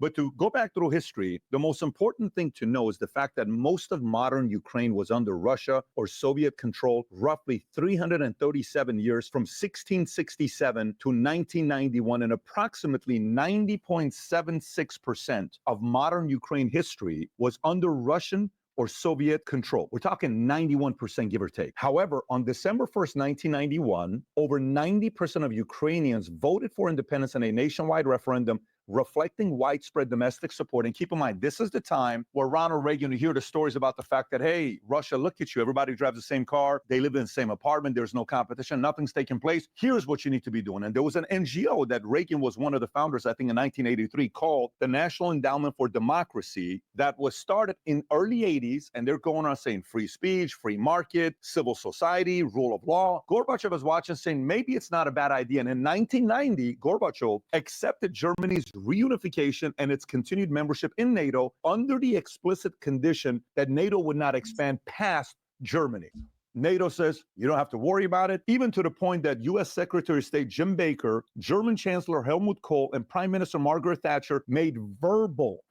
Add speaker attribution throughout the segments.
Speaker 1: But to go back through history, the most important thing to know is the fact that most of modern Ukraine was under Russia or Soviet control roughly 337 years from 1667 to 1991, and approximately 90.76% of modern Ukraine history was under Russian or Soviet control. We're talking 91%, give or take. However, on December 1st, 1991, over 90% of Ukrainians voted for independence in a nationwide referendum reflecting widespread domestic support. And keep in mind, this is the time where Ronald Reagan, you hear the stories about the fact that, hey, Russia, look at you. Everybody drives the same car. They live in the same apartment. There's no competition. Nothing's taking place. Here's what you need to be doing. And there was an NGO that Reagan was one of the founders, I think in 1983, called the National Endowment for Democracy, that was started in early 80s. And they're going on saying free speech, free market, civil society, rule of law. Gorbachev was watching saying, maybe it's not a bad idea. And in 1990, Gorbachev accepted Germany's reunification and its continued membership in NATO under the explicit condition that NATO would not expand past Germany. NATO says you don't have to worry about it, even to the point that U.S. Secretary of State Jim Baker, German Chancellor Helmut Kohl, and Prime Minister Margaret Thatcher made verbal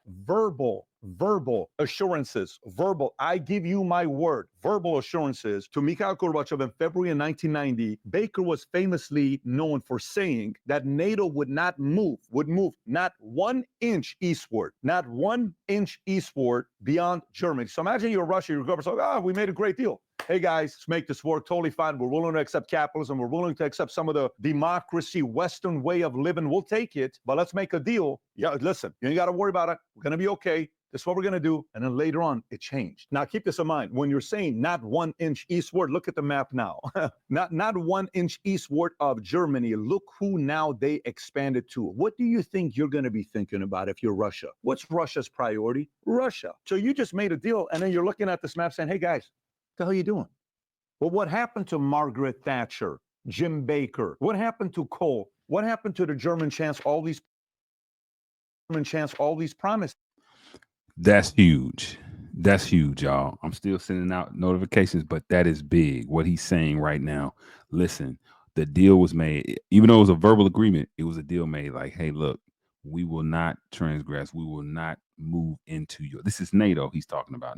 Speaker 1: assurances, I give you my word, verbal assurances to Mikhail Gorbachev in February of 1990. Baker was famously known for saying that NATO would move not 1 inch eastward, beyond Germany. So imagine you're Russia, you're Gorbachev, we made a great deal. Hey guys, let's make this work, totally fine. We're willing to accept capitalism. We're willing to accept some of the democracy, Western way of living. We'll take it, but let's make a deal. Yeah, listen, you ain't got to worry about it. We're going to be okay. This is what we're going to do. And then later on, it changed. Now, keep this in mind. When you're saying not 1 inch eastward, look at the map now. not 1 inch eastward of Germany. Look who now they expanded to. What do you think you're going to be thinking about if you're Russia? What's Russia's priority? Russia. So you just made a deal, and then you're looking at this map saying, hey, guys, what the hell are you doing? Well, what happened to Margaret Thatcher, Jim Baker? What happened to Kohl? What happened to the German chancellor? All these promises.
Speaker 2: That's huge. That's huge, y'all. I'm still sending out notifications, but that is big. What he's saying right now. Listen, the deal was made. Even though it was a verbal agreement, it was a deal made. Like, hey, look, we will not transgress. We will not move into your. This is NATO he's talking about.